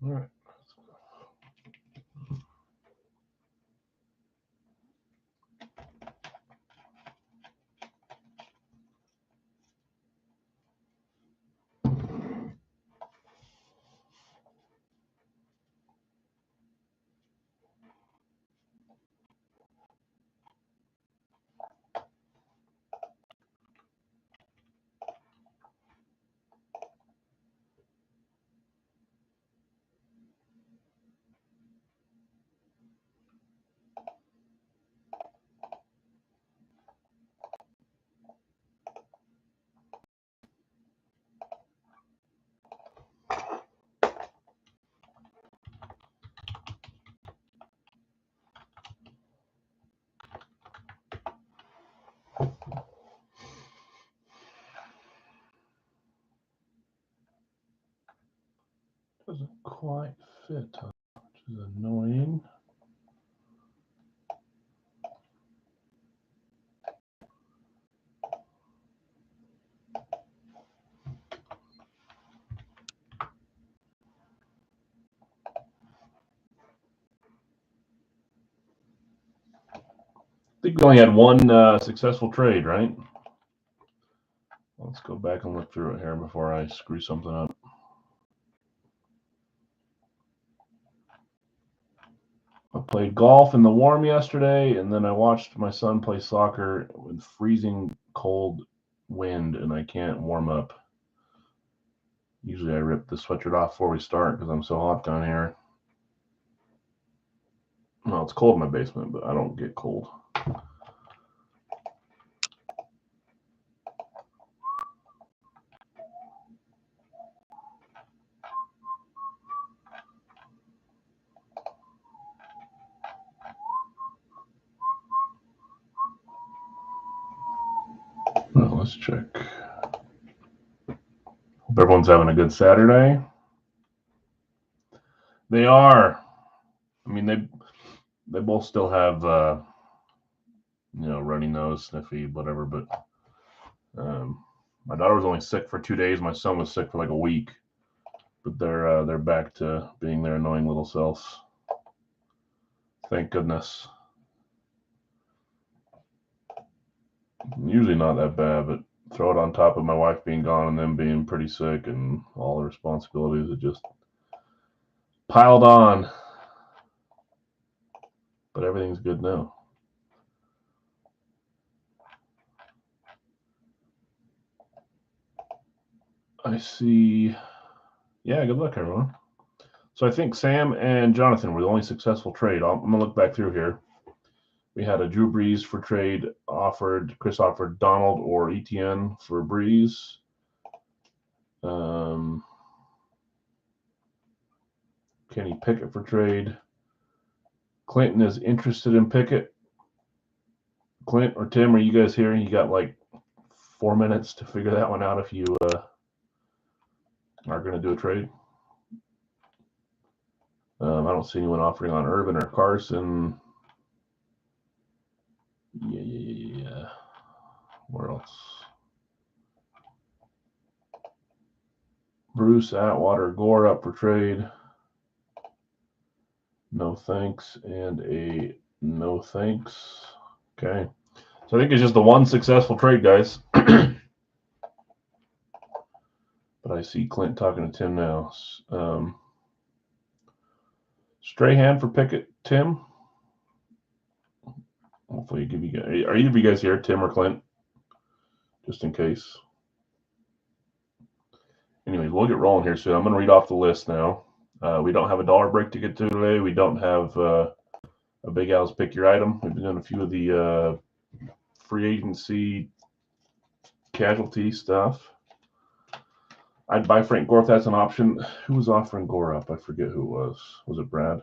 All right. Doesn't quite fit, which is annoying. I think we only had one successful trade, right? Let's go back and look through it here before I screw something up. I played golf in the warm yesterday, and then I watched my son play soccer with freezing cold wind, and I can't warm up. Usually I rip the sweatshirt off before we start because I'm so hot down here. Well, it's cold in my basement, but I don't get cold. Well, let's check. Hope everyone's having a good Saturday. They are. I mean, they both still have runny nose, sniffy, whatever. But my daughter was only sick for 2 days. My son was sick for like a week. But they're back to being their annoying little selves. Thank goodness. Usually not that bad, but throw it on top of my wife being gone and them being pretty sick and all the responsibilities that just piled on. But everything's good now. I see. Yeah, good luck, everyone. So I think Sam and Jonathan were the only successful trade. I'm going to look back through here. We had a Drew Brees for trade offered. Chris offered Donald or Etienne for Brees. Kenny Pickett for trade. Clinton is interested in Pickett. Clint or Tim, are you guys here? You got like 4 minutes to figure that one out if you are going to do a trade. I don't see anyone offering on Irvin or Carson. Yeah. Where else? Bruce, Atwater, Gore up for trade. No thanks and a no thanks. Okay. So I think it's just the one successful trade, guys. But I see Clint talking to Tim now. Strahan for Pickett, Tim. Hopefully, give you guys. Are either of you guys here, Tim or Clint? Just in case. Anyways, we'll get rolling here soon. I'm going to read off the list now. We don't have a dollar break to get to today. We don't have a Big Al's Pick Your Item. We've been doing a few of the free agency casualty stuff. I'd buy Frank Gore if that's an option. Who was offering Gore up? I forget who it was. Was it Brad?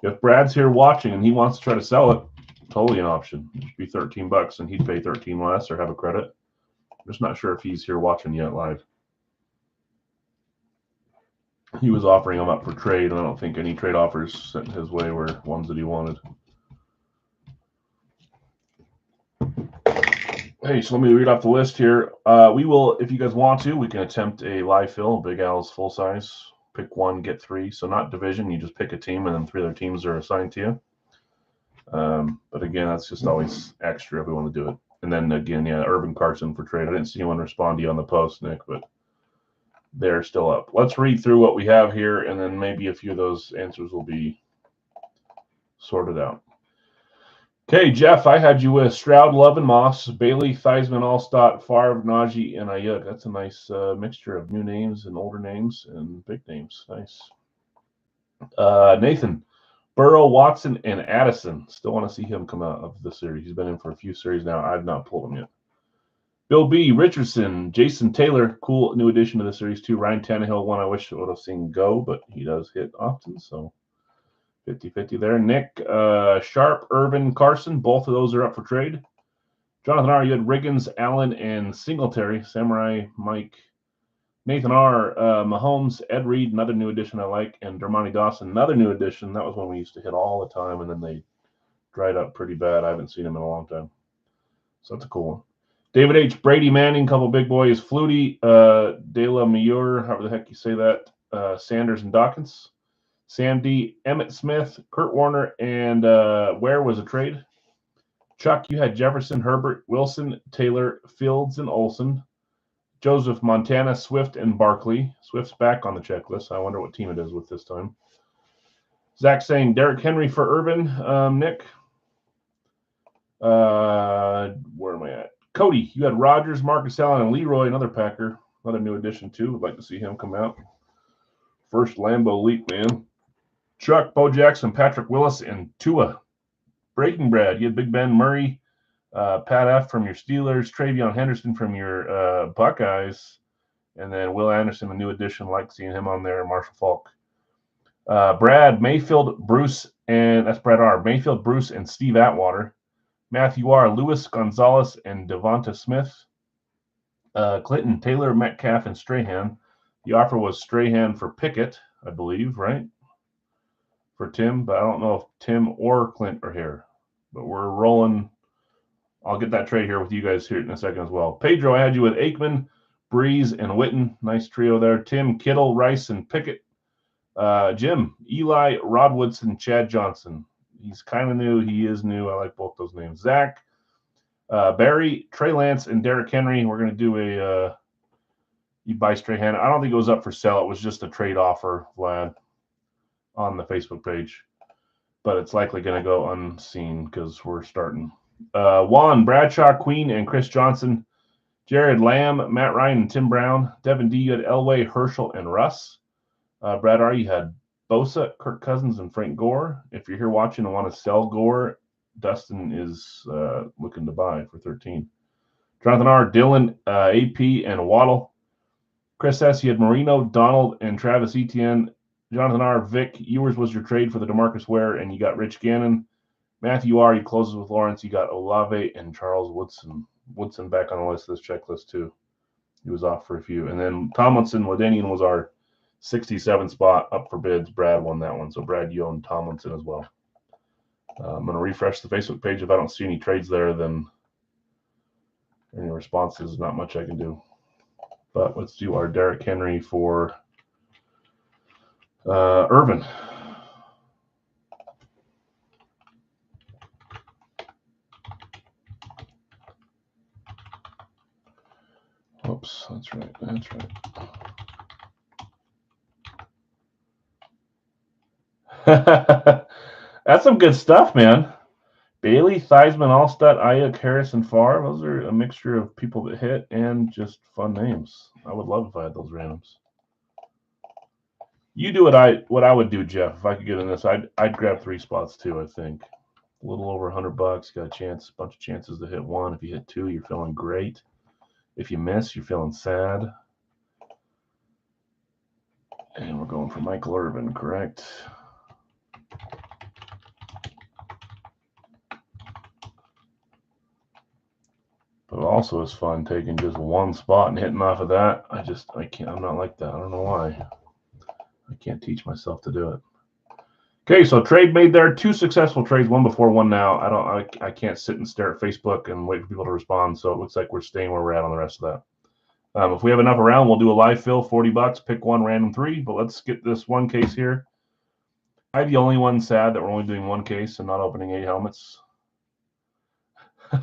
If Brad's here watching and he wants to try to sell it, totally an option. It should be $13 and he'd pay 13 less or have a credit. I'm just not sure if he's here watching yet live. He was offering them up for trade, and I don't think any trade offers sent his way were ones that he wanted. Hey, so let me read off the list here. We will, if you guys want to, we can attempt a live fill, Big Al's full-size pick one, get three. So not division. You just pick a team, and then 3 other teams are assigned to you. But again, that's just always extra if we want to do it. And then again, yeah, Urban Carson for trade. I didn't see anyone respond to you on the post, Nick, but they're still up. Let's read through what we have here, and then maybe a few of those answers will be sorted out. Okay, Jeff, I had you with Stroud, Love, and Moss, Bailey, Theismann, Allstott, Favre, Najee, and Ayuk. That's a nice mixture of new names and older names and big names. Nice. Nathan, Burrow, Watson, and Addison. Still want to see him come out of the series. He's been in for a few series now. I've not pulled him yet. Bill B, Richardson, Jason Taylor, cool new addition to the series too. Ryan Tannehill, one I wish I would have seen go, but he does hit often, so 50-50 there. Nick, Sharp, Irvin, Carson, both of those are up for trade. Jonathan R, you had Riggins, Allen, and Singletary. Samurai, Mike. Nathan R, Mahomes, Ed Reed, another new addition I like, and Dermontti Dawson, another new addition. That was when we used to hit all the time, and then they dried up pretty bad. I haven't seen him in a long time. So that's a cool one. David H, Brady Manning, couple big boys, Flutie, De La Muir, however the heck you say that, Sanders and Dawkins. Sam D, Emmett Smith, Kurt Warner, and where was a trade? Chuck, you had Jefferson, Herbert, Wilson, Taylor, Fields, and Olsen. Joseph, Montana, Swift, and Barkley. Swift's back on the checklist. I wonder what team it is with this time. Zach saying Derrick Henry for Urban. Nick. Where am I at? Cody, you had Rodgers, Marcus Allen, and Leroy, another Packer. Another new addition, too. Would like to see him come out. First Lambeau leap, man. Chuck, Bo Jackson, Patrick Willis, and Tua. Breaking Brad, you had Big Ben, Murray, Pat F. from your Steelers, Travion Henderson from your Buckeyes, and then Will Anderson, a new addition. Like seeing him on there, Marshall Falk. Brad, Mayfield, Bruce, and that's Brad R. Mayfield, Bruce, and Steve Atwater. Matthew R., Lewis, Gonzalez, and Devonta Smith. Clinton, Taylor, Metcalf, and Strahan. The offer was Strahan for Pickett, I believe, right? For Tim, but I don't know if Tim or Clint are here. But we're rolling. I'll get that trade here with you guys here in a second as well. Pedro, I had you with Aikman, Breeze, and Witten. Nice trio there. Tim, Kittle, Rice, and Pickett. Jim, Eli, Rod Woodson, Chad Johnson. He's kind of new. He is new. I like both those names. Zach, Barry, Trey Lance, and Derrick Henry. We're going to do a you buy Strahan. I don't think it was up for sale. It was just a trade offer, Vlad, on the Facebook page. But it's likely going to go unseen because we're starting. Juan, Bradshaw, Queen, and Chris Johnson. Jared Lamb, Matt Ryan, and Tim Brown. Devin D, you had Elway, Herschel, and Russ. Brad R, you had Bosa, Kirk Cousins, and Frank Gore. If you're here watching and want to sell Gore, Dustin is looking to buy for 13. Jonathan R, Dylan, AP, and Waddle. Chris S, you had Marino, Donald, and Travis Etienne. Jonathan R, Vic, yours was your trade for the DeMarcus Ware, and you got Rich Gannon. Matthew R, you closes with Lawrence. You got Olave and Charles Woodson. Woodson back on the list of this checklist, too. He was off for a few. And then Tomlinson, Ladanian was our 67 spot up for bids. Brad won that one. So, Brad, you own Tomlinson as well. I'm going to refresh the Facebook page. If I don't see any trades there, then any responses, not much I can do. But let's do our Derrick Henry for Irvin. Oops, that's right. That's right. That's some good stuff, man. Bailey, Theismann, Allstott, Ayuk, Harris, and Favre. Those are a mixture of people that hit and just fun names. I would love if I had those randoms. You do what I would do, Jeff. If I could get in this, I'd grab 3 spots too. I think a little over $100. Got a bunch of chances to hit 1. If you hit 2, you're feeling great. If you miss, you're feeling sad. And we're going for Michael Irvin, correct? But also it's fun taking just 1 spot and hitting off of that. I can't. I'm not like that. I don't know why. I can't teach myself to do it. Okay, so trade made there. 2 successful trades, 1 before, 1 now. I can't sit and stare at Facebook and wait for people to respond. So it looks like we're staying where we're at on the rest of If we have enough around, we'll do a live fill, $40, pick one random 3. But let's get this one case here. I'm the only one sad that we're only doing one case and not opening 8 helmets.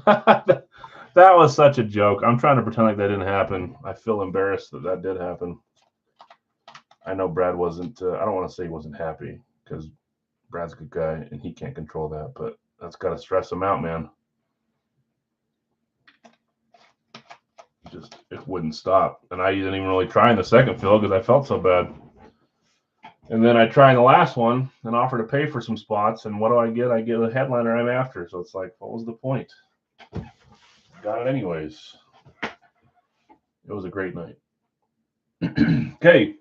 That was such a joke. I'm trying to pretend like that didn't happen. I feel embarrassed that that did happen. I know Brad wasn't, I don't want to say he wasn't happy because Brad's a good guy and he can't control that, but that's got to stress him out, man. Just, it wouldn't stop. And I didn't even really try in the second fill because I felt so bad. And then I try in the last one and offer to pay for some spots. And what do I get? I get a headliner I'm after. So it's like, what was the point? Got it anyways. It was a great night. Okay.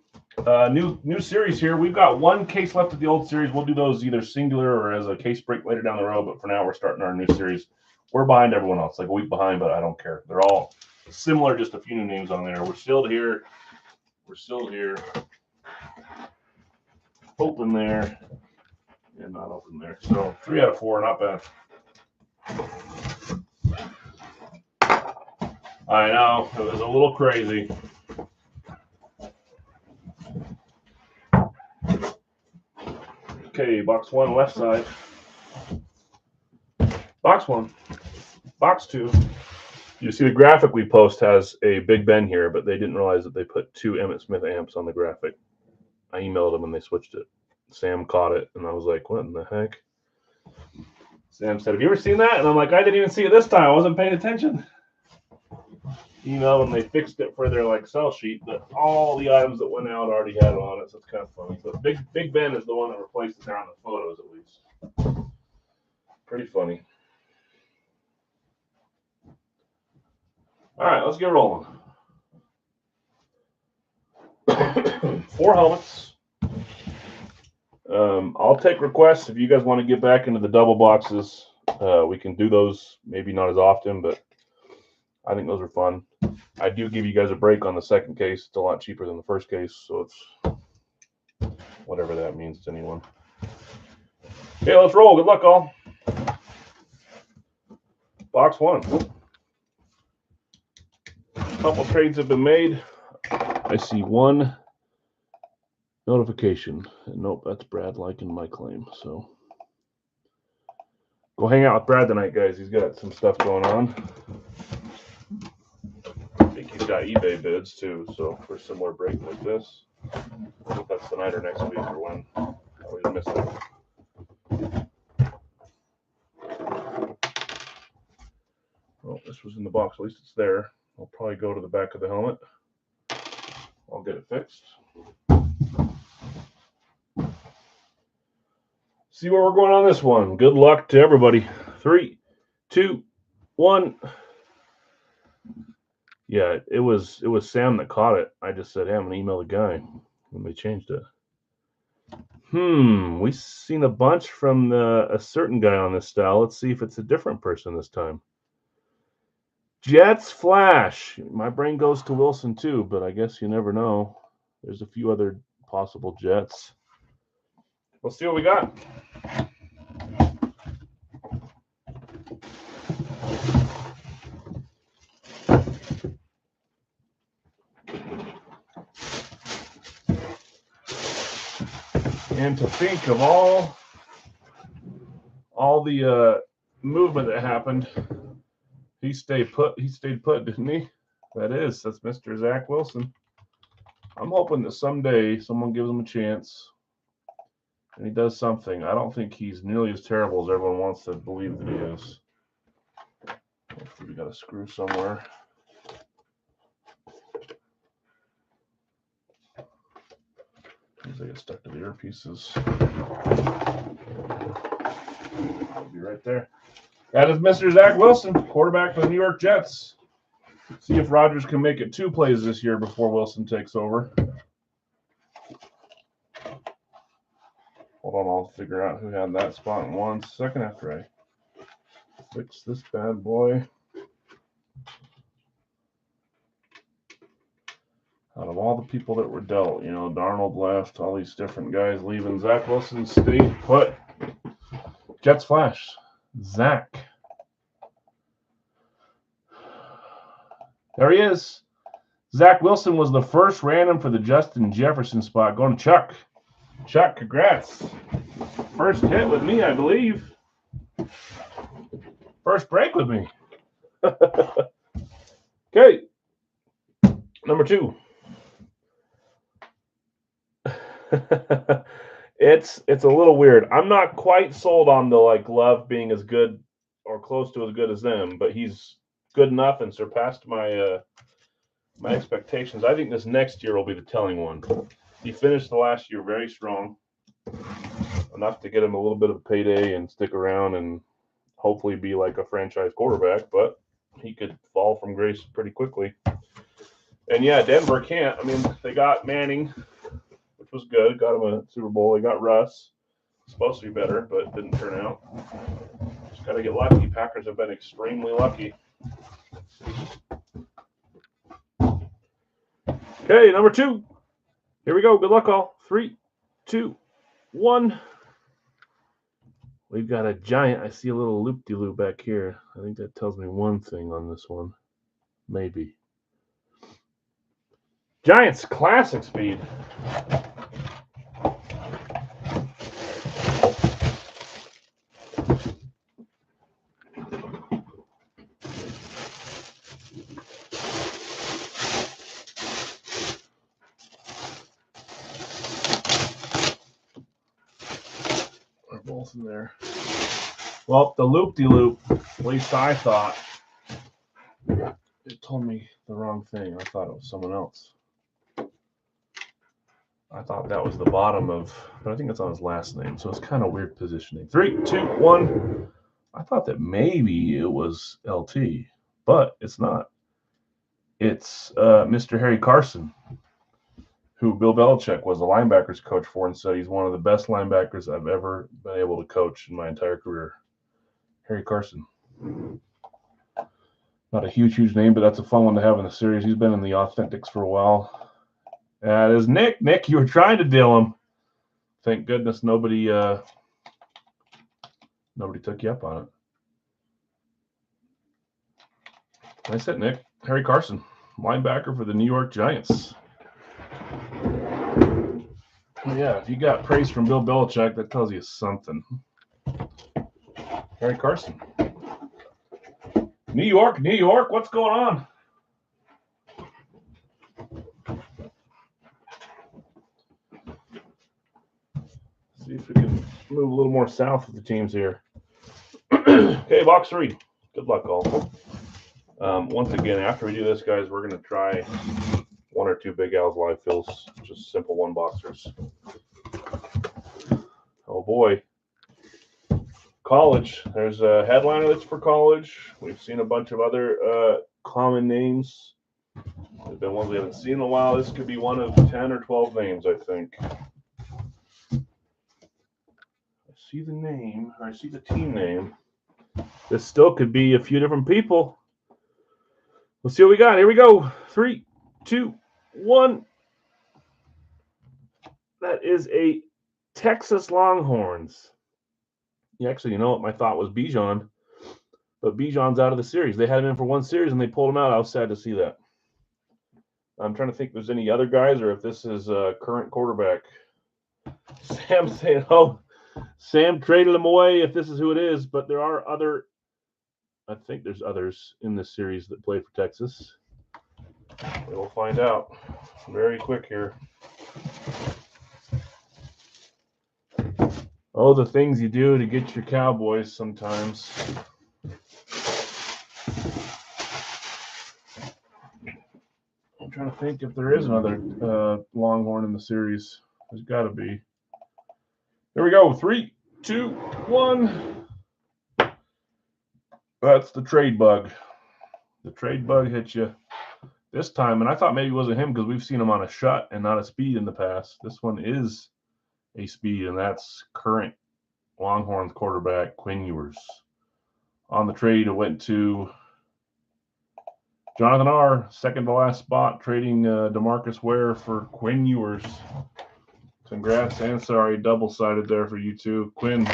New series here. We've got one case left of the old series. We'll do those either singular or as a case break later down the road. But for now, we're starting our new series. We're behind everyone else, like a week behind, but I don't care. They're all similar, just a few new names on there. We're still here. We're still here. Open there and not open there. So 3 out of 4, not bad. I know, it was a little crazy. Okay, box 1, left side. Box 1. Box 2. You see the graphic we post has a Big Ben here, but they didn't realize that they put 2 Emmett Smith amps on the graphic. I emailed them and they switched it. Sam caught it and I was like, what in the heck? Sam said, have you ever seen that? And I'm like, I didn't even see it this time. I wasn't paying attention. Emailed and they fixed it for their like sell sheet, but all the items that went out already had it on it, so it's kind of funny. So Big Ben is the one that replaced it there on the photos at least. Pretty funny. All right, let's get rolling. 4 helmets. I'll take requests if you guys want to get back into the double boxes. We can do those, maybe not as often, but I think those are fun. I do give you guys a break on the second case. It's a lot cheaper than the first case, so it's whatever that means to anyone. Okay, let's roll. Good luck, all. Box 1. A couple trades have been made. I see 1 notification. Nope, that's Brad liking my claim. So go hang out with Brad tonight, guys. He's got some stuff going on. I think he's got eBay bids too. So for a similar break like this, I think that's tonight or next week or when. I always miss it. Well, this was in the box. At least it's there. I'll probably go to the back of the helmet. I'll get it fixed. See where we're going on this one. Good luck to everybody. 3, 2, 1. Yeah, it was Sam that caught it. I just said, hey, I'm gonna email the guy, and they changed it. We've seen a bunch from a certain guy on this style. Let's see if it's a different person this time. Jets Flash. My brain goes to Wilson too, but I guess you never know. There's a few other possible Jets. Let's see what we got. And to think of all the movement that happened, he stayed put. He stayed put, didn't he? That's Mr. Zach Wilson. I'm hoping that someday someone gives him a chance and he does something. I don't think he's nearly as terrible as everyone wants to believe that he is. Hopefully we got a screw somewhere. Seems like it's stuck to the earpieces. It'll be right there. That is Mr. Zach Wilson, quarterback for the New York Jets. See if Rodgers can make it 2 plays this year before Wilson takes over. Hold on, I'll figure out who had that spot in 1 second after I fix this bad boy. Out of all the people that were dealt, Darnold left, all these different guys leaving. Zach Wilson stayed put. Jets Flash. Zach. There he is. Zach Wilson was the first random for the Justin Jefferson spot. Going to Chuck. Chuck, congrats. First hit with me, I believe. First break with me. Okay. Number 2. It's a little weird. I'm not quite sold on the Love being as good or close to as good as them, but he's good enough and surpassed my my expectations. I think this next year will be the telling one. He finished the last year very strong, enough to get him a little bit of a payday and stick around and hopefully be like a franchise quarterback, but he could fall from grace pretty quickly. And yeah, Denver can't. I mean, they got Manning, which was good. Got him a Super Bowl. They got Russ. Supposed to be better, but it didn't turn out. Just got to get lucky. Packers have been extremely lucky. Okay, number 2. Here we go. Good luck, all. 3, 2, 1. We've got a giant. I see a little loop-de-loop back here. I think that tells me one thing on this one. Maybe. Giants classic speed. They're both in there. Well, the loop-de-loop, at least I thought, it told me the wrong thing. I thought it was someone else. I thought that was the bottom of, but I think it's on his last name, so it's kind of weird positioning. 3, 2, 1. I thought that maybe it was LT, but it's not. It's Mr. Harry Carson, who Bill Belichick was the linebackers coach for and said he's one of the best linebackers I've ever been able to coach in my entire career. Harry Carson. Not a huge name, but that's a fun one to have in the series. He's been in the Authentics for a while. That is Nick. Nick, you were trying to deal him. Thank goodness nobody took you up on it. Nice hit, Nick. Harry Carson, linebacker for the New York Giants. Yeah, if you got praise from Bill Belichick, that tells you something. Harry Carson. New York, what's going on? See if we can move a little more south with the teams here. Okay, box 3. Good luck, all. Once again, after we do this, guys, we're going to try 1 or 2 Big Al's live fills, just simple 1-boxers. Oh, boy. College. There's a headliner that's for college. We've seen a bunch of other common names. There's been ones we haven't seen in a while. This could be one of 10 or 12 names, I think. I see the name. I see the team name. This still could be a few different people. Let's see what we got. Here we go. 3, 2, 1. That is a Texas Longhorns. Actually, you know what? My thought was Bijan, but Bijan's out of the series. They had him in for 1 series, and they pulled him out. I was sad to see that. I'm trying to think if there's any other guys or if this is a current quarterback. Sam saying, oh, Sam traded him away if this is who it is, but there are other, I think there's others in this series that play for Texas. We'll find out very quick here. Oh, the things you do to get your Cowboys sometimes. I'm trying to think if there is another Longhorn in the series. There's got to be. There we go. 3, 2, 1. That's the trade bug. The trade bug hit you this time, and I thought maybe it wasn't him because we've seen him on a shut and not a speed in the past. This one is a speed, and that's current Longhorns quarterback Quinn Ewers. On the trade, it went to Jonathan R., second to last spot, trading DeMarcus Ware for Quinn Ewers. Congrats and sorry, double-sided there for you two. Quinn,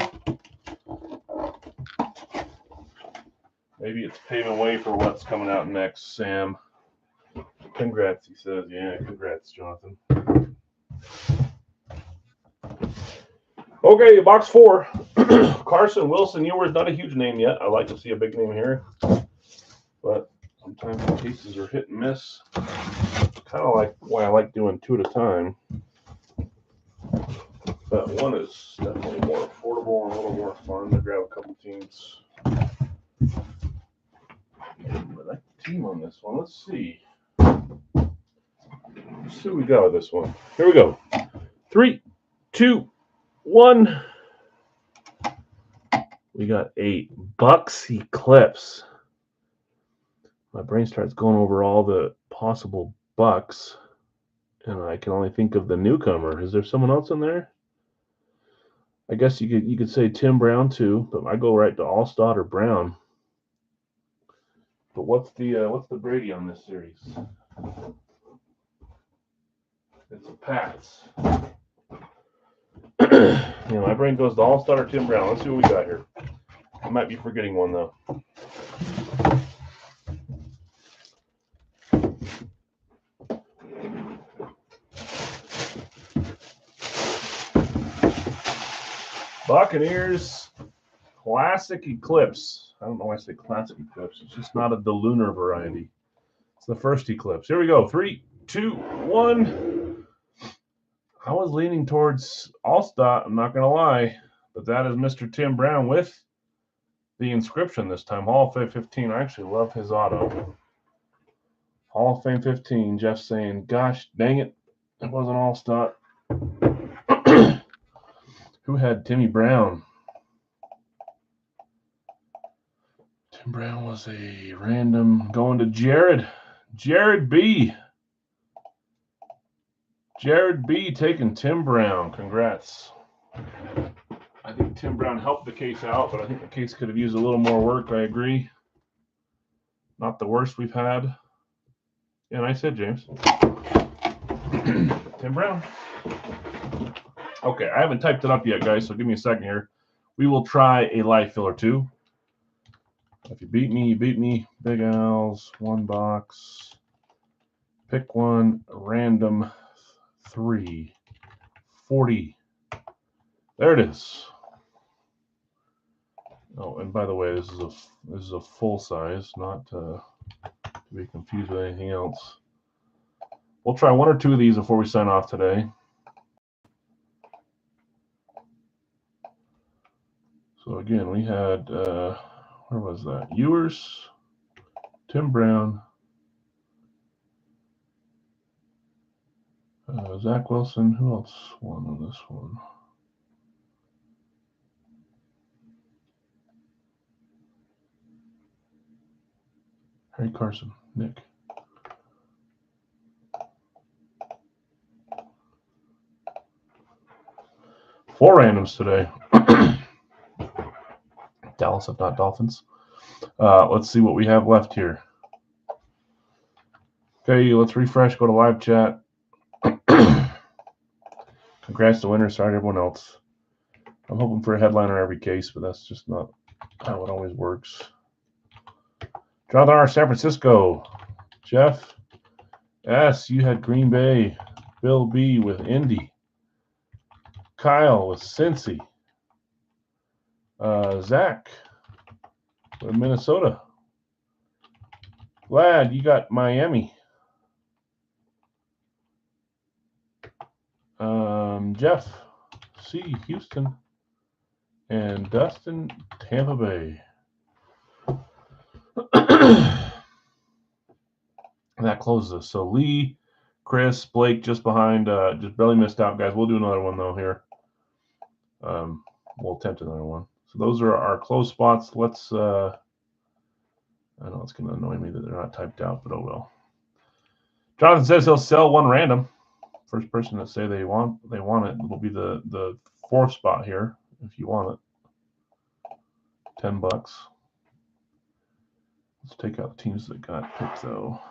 maybe it's paving way for what's coming out next, Sam. Congrats, he says. Yeah, congrats, Jonathan. Okay, box 4. Carson Wilson Ewers, not a huge name yet. I like to see a big name here. But sometimes the cases are hit and miss. Kind of like why I like doing 2 at a time. But one is definitely more affordable and a little more fun to grab a couple teams. I like the team on this one. Let's see. Let's see what we got with this one. Here we go. 3, 2, 1. We got a Bucks Eclipse. My brain starts going over all the possible Bucks, and I can only think of the newcomer. Is there someone else in there? I guess you could say Tim Brown too, but I go right to Alstott or Brown. But what's the Brady on this series? It's a Pats. My brain goes to Alstott or Tim Brown. Let's see what we got here. I might be forgetting one though. Buccaneers Classic Eclipse. I don't know why I say Classic Eclipse. It's just not a DeLunar variety. It's the first Eclipse. Here we go. 3, 2, 1. I was leaning towards Alstott, I'm not going to lie. But that is Mr. Tim Brown with the inscription this time. Hall of Fame 15. I actually love his auto. Hall of Fame 15. Jeff saying, gosh, dang it. It wasn't Alstott. Who had Timmy Brown? Tim Brown was a random going to Jared. Jared B. Jared B. taking Tim Brown. Congrats. I think Tim Brown helped the case out, but I think the case could have used a little more work. I agree. Not the worst we've had. Yeah, nice hit, James. Tim Brown. Okay, I haven't typed it up yet, guys, so give me a second here. We will try a live fill or two. If you beat me, you beat me. Big Al's, 1 box. Pick one, random 3, 40. There it is. Oh, and by the way, this is a full size, not to be confused with anything else. We'll try 1 or 2 of these before we sign off today. So again, we had where was that? Ewers, Tim Brown, Zach Wilson. Who else won on this one? Harry Carson, Nick. Four randoms today. Dallas, if not Dolphins. Let's see what we have left here. Okay, let's refresh. Go to live chat. Congrats to winners. Sorry to everyone else. I'm hoping for a headliner every case, but that's just not how it always works. Jonathan R. San Francisco. Jeff S. You had Green Bay. Bill B. with Indy. Kyle with Cincy. Zach with Minnesota. Vlad, you got Miami. Jeff C. Houston. And Dustin, Tampa Bay. That closes us. So Lee, Chris, Blake just behind, just barely missed out, guys. We'll do another one though here. We'll attempt another one. So those are our close spots. Let's I know it's gonna annoy me that they're not typed out, but oh well. Jonathan says he'll sell 1 random. First person to say they want it will be the 4th spot here if you want it. $10. Let's take out the teams that got picked though.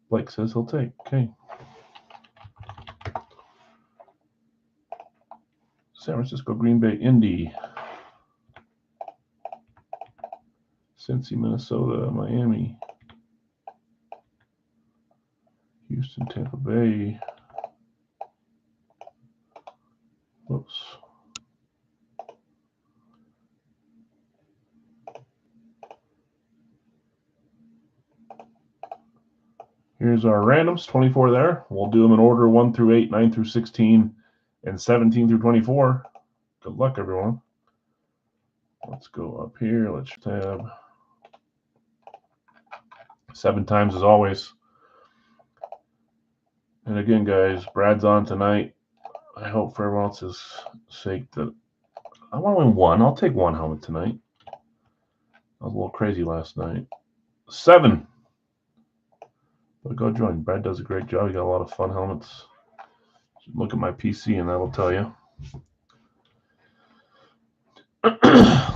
Blake says he'll take. Okay. San Francisco, Green Bay, Indy, Cincy, Minnesota, Miami, Houston, Tampa Bay. Whoops. Here's our randoms, 24 there. We'll do them in order 1 through 8, 9 through 16, and 17 through 24. Good luck, everyone. Let's go up here. Let's tab. 7 times as always. And again, guys, Brad's on tonight. I hope for everyone else's sake that I want to win 1. I'll take 1 helmet tonight. I was a little crazy last night. 7. But go join. Brad does a great job. He got a lot of fun helmets. Look at my PC and that'll tell you.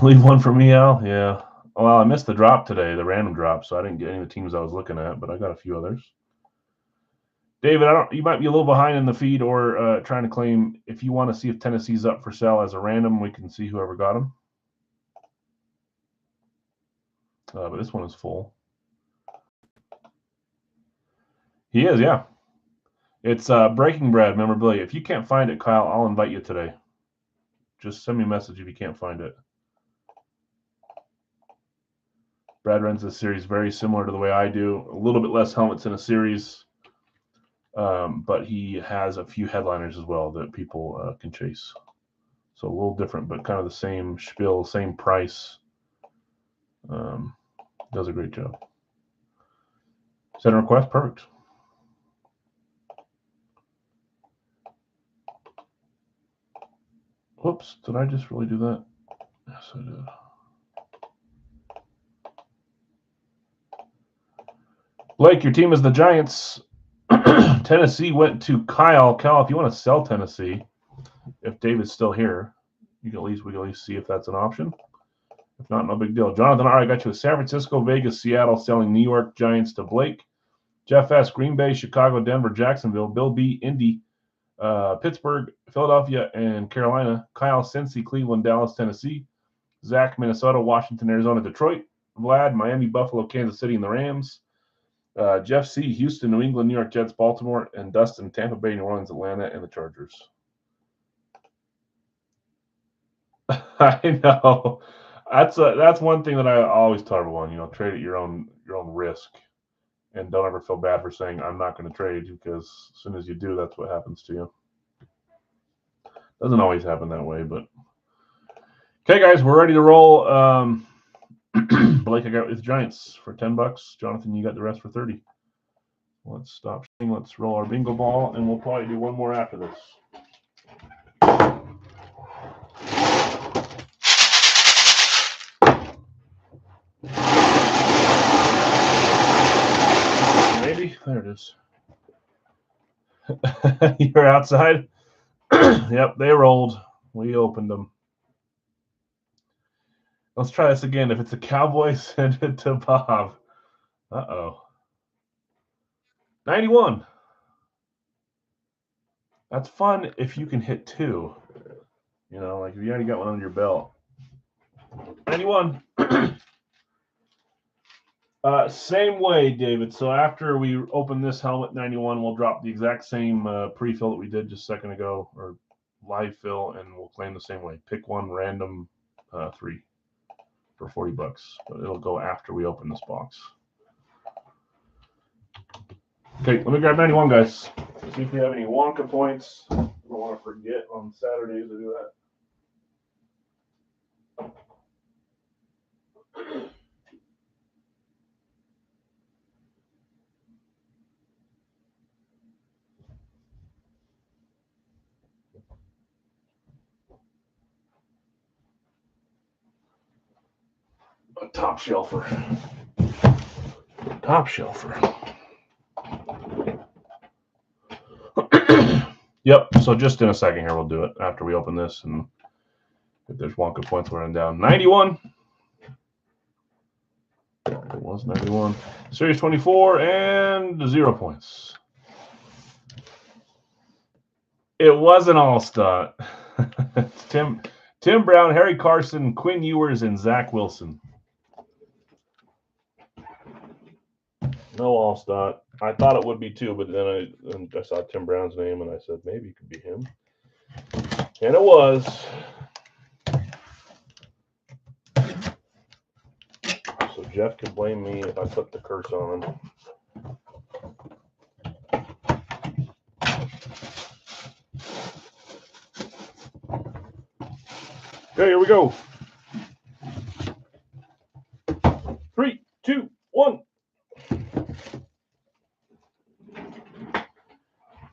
Leave 1 for me, Al. Yeah. Well, I missed the drop today, the random drop, so I didn't get any of the teams I was looking at, but I got a few others. David, you might be a little behind in the feed or trying to claim. If you want to see if Tennessee's up for sale as a random, we can see whoever got them. But this one is full. He is, yeah. It's Breaking Bread memorabilia. If you can't find it, Kyle, I'll invite you today. Just send me a message if you can't find it. Brad runs this series very similar to the way I do. A little bit less helmets in a series, but he has a few headliners as well that people can chase. So a little different, but kind of the same spiel, same price. Does a great job. Send a request, perfect. Whoops, did I just really do that? Yes, I did. Blake, your team is the Giants. Tennessee went to Kyle. Kyle, if you want to sell Tennessee, if David's still here, we can at least see if that's an option. If not, no big deal. Jonathan R., I got you with San Francisco, Vegas, Seattle, selling New York Giants to Blake. Jeff S., Green Bay, Chicago, Denver, Jacksonville. Bill B., Indy, Pittsburgh, Philadelphia, and Carolina. Kyle, Cincy, Cleveland, Dallas, Tennessee. Zach, Minnesota, Washington, Arizona, Detroit. Vlad, Miami, Buffalo, Kansas City, and the Rams. Jeff C., Houston, New England, New York Jets, Baltimore, and Dustin, Tampa Bay, New Orleans, Atlanta, and the Chargers. I know. That's one thing that I always tell everyone, trade at your own risk. And don't ever feel bad for saying, I'm not going to trade, because as soon as you do, that's what happens to you. Doesn't always happen that way, but. Okay, guys, we're ready to roll. Blake, I got with Giants for $10. Jonathan, you got the rest for 30. Let's stop. Let's roll our bingo ball, and we'll probably do one more after this. Maybe. There it is. You're outside? Yep, they rolled. We opened them. Let's try this again. If it's a Cowboy, send it to Bob. Uh-oh. 91. That's fun if you can hit 2. Like if you already got one under your belt. 91. Same way, David. So after we open this helmet 91, we'll drop the exact same pre-fill that we did just a second ago, or live fill, and we'll claim the same way. Pick one random 3 for $40, but it'll go after we open this box. Okay, let me grab 91, guys. See if we have any Wonka points. I don't want to forget on Saturdays to do that. A top shelfer. Top shelfer. Yep, so just in a second here, we'll do it after we open this, and if there's Wonka points, we're running down. 91. It was 91. Series 24 and 0 points. It was an all-star. Tim Brown, Harry Carson, Quinn Ewers, and Zach Wilson. No all-star. I thought it would be too, but then I saw Tim Brown's name and I said maybe it could be him, and it was. So Jeff can blame me if I put the curse on him. Okay, here we go. 3, 2, 1.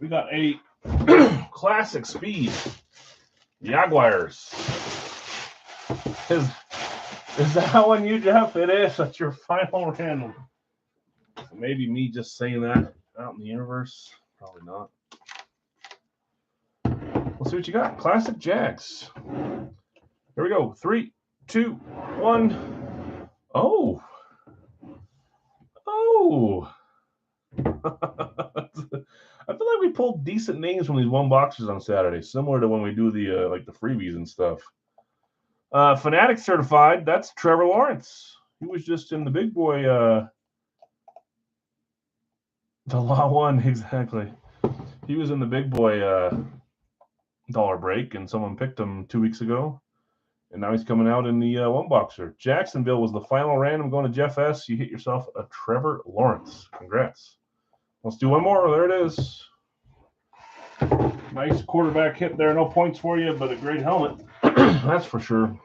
We got a classic speed. Jaguars. Is that one you, Jeff? It is. That's your final random. Maybe me just saying that out in the universe. Probably not. Let's see what you got. Classic Jags. Here we go. 3, 2, 1. Oh. Oh. I feel like we pulled decent names from these one boxes on Saturday, similar to when we do the like the freebies and stuff. Fanatic certified. That's Trevor Lawrence. He was just in the big boy. The Law One, exactly. He was in the big boy dollar break, and someone picked him 2 weeks ago, and now he's coming out in the one boxer. Jacksonville was the final random going to Jeff S. You hit yourself a Trevor Lawrence. Congrats. Let's do one more. There it is. Nice quarterback hit there. No points for you, but a great helmet. That's for sure.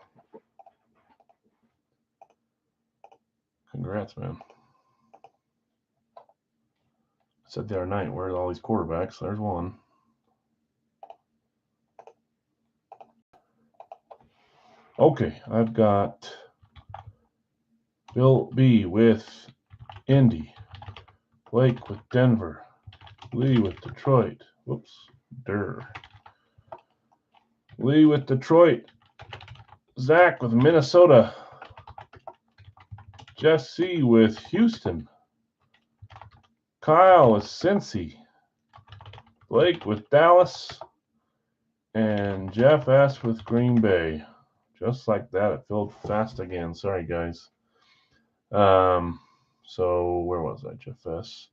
Congrats, man. I said the other night, where's all these quarterbacks? There's one. Okay, I've got Bill B with Indy, Blake with Denver, Lee with Detroit. Whoops, Lee with Detroit, Zach with Minnesota, Jesse with Houston, Kyle with Cincy, Blake with Dallas, and Jeff S. with Green Bay. Just like that, it filled fast again. Sorry, guys. So where was I, Jeff S.?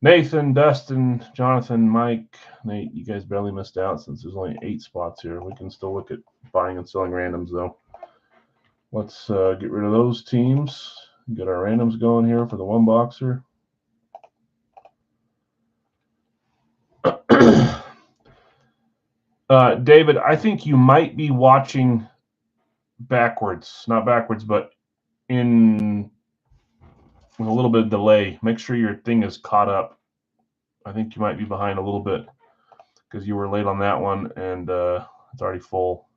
Nathan, Dustin, Jonathan, Mike, Nate, you guys barely missed out since there's only 8 spots here. We can still look at buying and selling randoms, though. Let's get rid of those teams. Get our randoms going here for the one boxer. David, I think you might be watching backwards. Not backwards, but in with a little bit of delay. Make sure your thing is caught up. I think you might be behind a little bit because you were late on that one, and it's already full.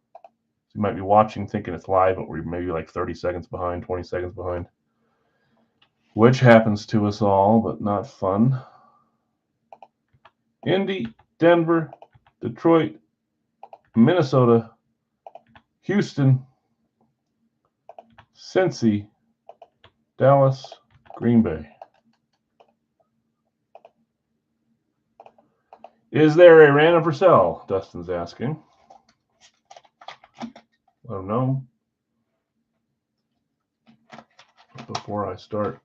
So you might be watching thinking it's live, but we're maybe like 30 seconds behind, 20 seconds behind, which happens to us all, but not fun. Indy, Denver, Detroit, Minnesota, Houston, Cincy, Dallas, Green Bay. Is there a random for sale? Dustin's asking. Let him know before I start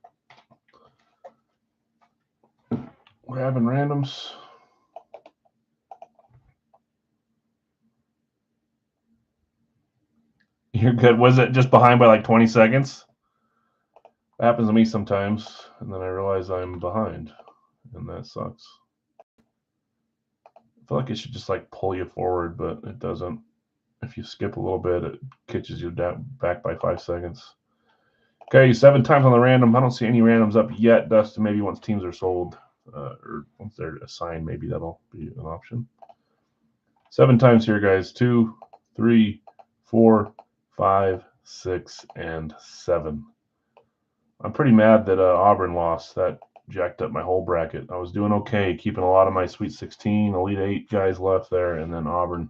grabbing randoms. You're good. Was it just behind by like 20 seconds? That happens to me sometimes, and then I realize I'm behind, and that sucks. I feel like it should just like pull you forward, but it doesn't. If you skip a little bit, it catches you back by 5 seconds. Okay, 7 times on the random. I don't see any randoms up yet, Dustin. Maybe once teams are sold or once they're assigned, maybe that'll be an option. 7 times here, guys. 2, 3, 4, 5, 6, and 7. I'm pretty mad that Auburn lost. That jacked up my whole bracket. I was doing okay, keeping a lot of my Sweet 16, Elite 8 guys left there, and then Auburn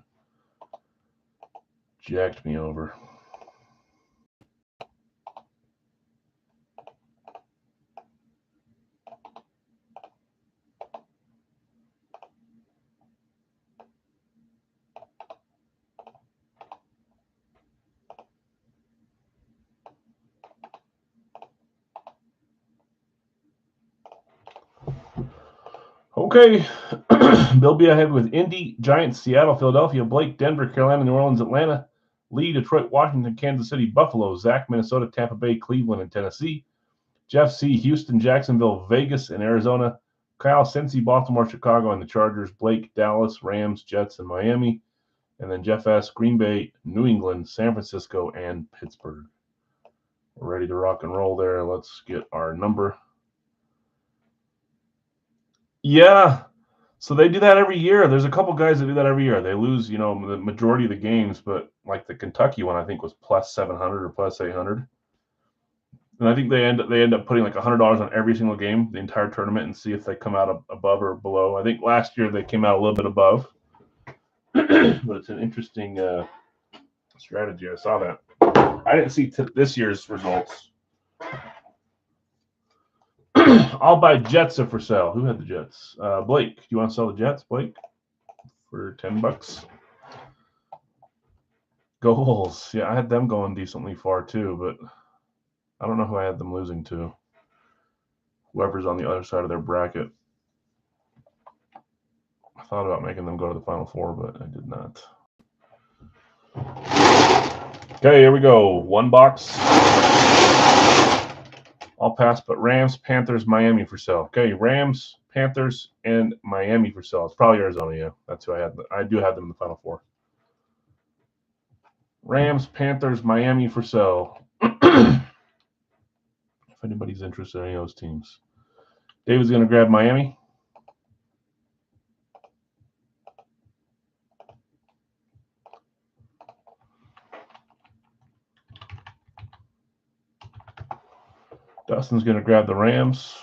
jacked me over. Okay, Bill B. ahead with Indy, Giants, Seattle, Philadelphia, Blake, Denver, Carolina, New Orleans, Atlanta, Lee, Detroit, Washington, Kansas City, Buffalo, Zach, Minnesota, Tampa Bay, Cleveland, and Tennessee, Jeff C., Houston, Jacksonville, Vegas, and Arizona, Kyle, Cincy, Baltimore, Chicago, and the Chargers, Blake, Dallas, Rams, Jets, and Miami, and then Jeff S., Green Bay, New England, San Francisco, and Pittsburgh. We're ready to rock and roll there. Let's get our number. Yeah, so they do that every year. There's a couple guys that do that every year. They lose, the majority of the games, but like the Kentucky one, I think was plus 700 or plus 800. And I think they end up putting like $100 on every single game, the entire tournament, and see if they come out above or below. I think last year they came out a little bit above, but it's an interesting strategy. I saw that. I didn't see this year's results. I'll buy Jets for sale. Who had the Jets? Blake. Do you want to sell the Jets, Blake, for $10? Goals. Yeah, I had them going decently far too, but I don't know who I had them losing to. Whoever's on the other side of their bracket. I thought about making them go to the Final Four, but I did not. Okay, here we go. One box. All pass, but Rams, Panthers, Miami for sale. Okay, Rams, Panthers, and Miami for sale. It's probably Arizona, yeah. That's who I had. I do have them in the Final Four. Rams, Panthers, Miami for sale. If anybody's interested in any of those teams. David's going to grab Miami. Dustin's going to grab the Rams.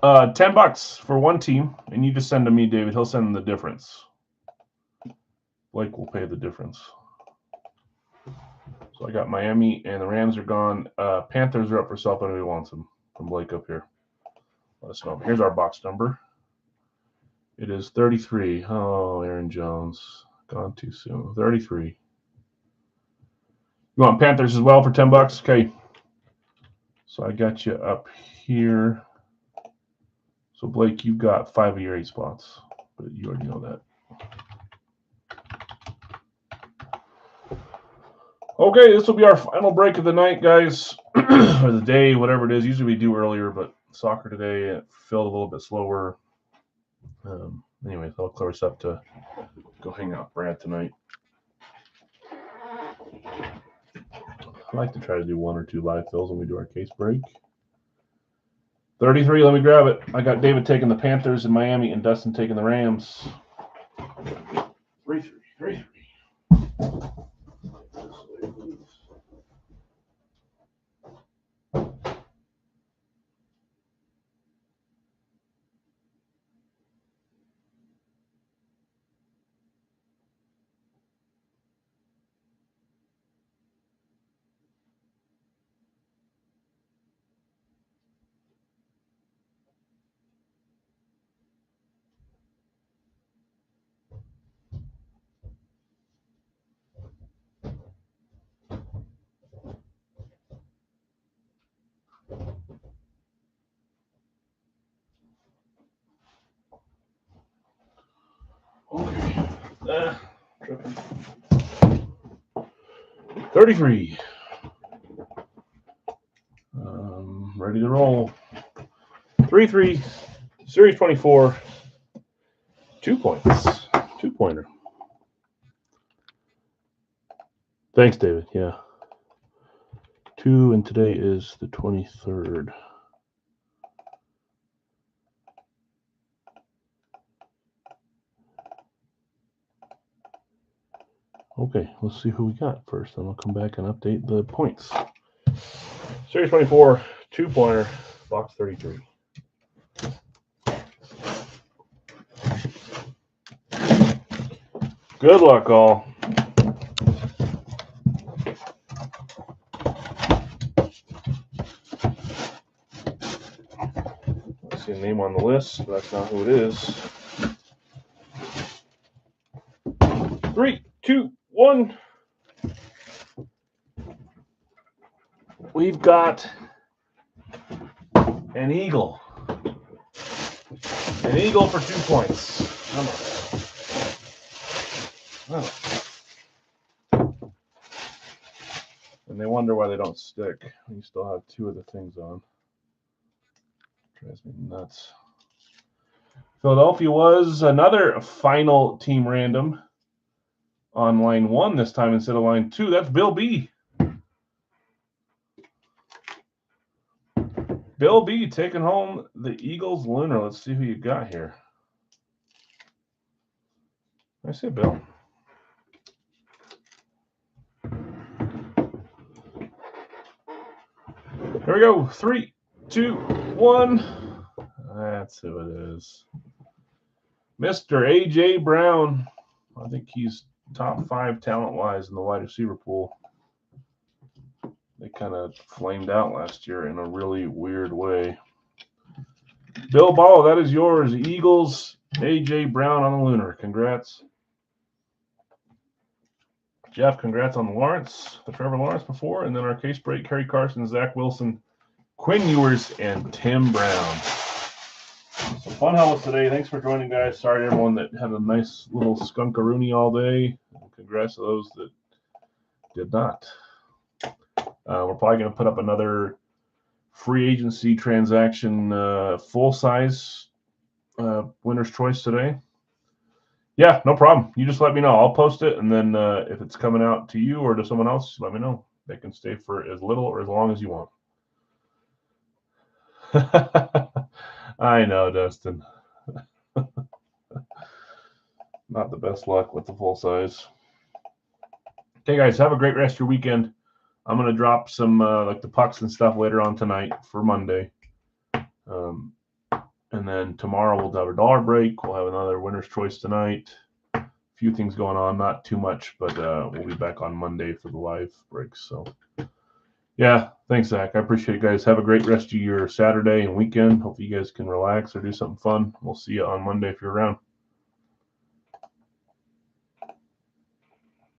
$10 for one team, and you just send to me, David. He'll send the difference. Blake will pay the difference. So I got Miami, and the Rams are gone. Panthers are up for sale if anybody wants them from Blake up here. Let us know. Here's our box number. It is 33. Oh, Aaron Jones. Gone too soon. 33. You want Panthers as well for $10? Okay. So I got you up here. So, Blake, you've got 5 of your 8 spots, but you already know that. Okay, this will be our final break of the night, guys, or the day, whatever it is. Usually we do earlier, but soccer today it felt a little bit slower. Anyway, that'll clear us up to go hang out with Brad tonight. I like to try to do 1 or 2 live fills when we do our case break. 33, let me grab it. I got David taking the Panthers in Miami and Dustin taking the Rams. 3-3. Okay. 33. Ready to roll. 3-3. Series 24. 2 points. 2-pointer. Thanks, David. Yeah. 2, and today is the 23rd. Okay, let's see who we got first. Then we'll come back and update the points. Series 24, 2-pointer, box 33. Good luck, all. I see a name on the list, but that's not who it is. 3, 2, 1. we've got an eagle. An eagle for 2 points. Come on. Oh. And they wonder why they don't stick. You still have 2 of the things on. Drives me nuts. Philadelphia was another final team random on line 1 this time instead of line 2. That's Bill B. Bill B taking home the Eagles Lunar. Let's see who you got here. I see Bill. Here we go. 3, 2, 1. That's who it is. Mr. A.J. Brown. I think he's top 5 talent-wise in the wide receiver pool. They kind of flamed out last year in a really weird way. Bill Ball, that is yours. Eagles, A.J. Brown on the Lunar. Congrats. Jeff, congrats on Lawrence, the Trevor Lawrence before. And then our case break, Kerry Carson, Zach Wilson, Quinn Ewers, and Tim Brown. So fun helmets today. Thanks for joining, guys. Sorry to everyone that had a nice little skunkaroonie all day. Congrats to those that did not. We're probably going to put up another free agency transaction full-size winner's choice today. Yeah, no problem. You just let me know. I'll post it, and then if it's coming out to you or to someone else, let me know. They can stay for as little or as long as you want. I know, Dustin. Not the best luck with the full size. Okay, guys, have a great rest of your weekend. I'm going to drop some like the pucks and stuff later on tonight for Monday. And then tomorrow we'll have a dollar break. We'll have another winner's choice tonight. A few things going on, not too much, but we'll be back on Monday for the live breaks. So, yeah, thanks, Zach. I appreciate it, guys. Have a great rest of your Saturday and weekend. Hope you guys can relax or do something fun. We'll see you on Monday if you're around.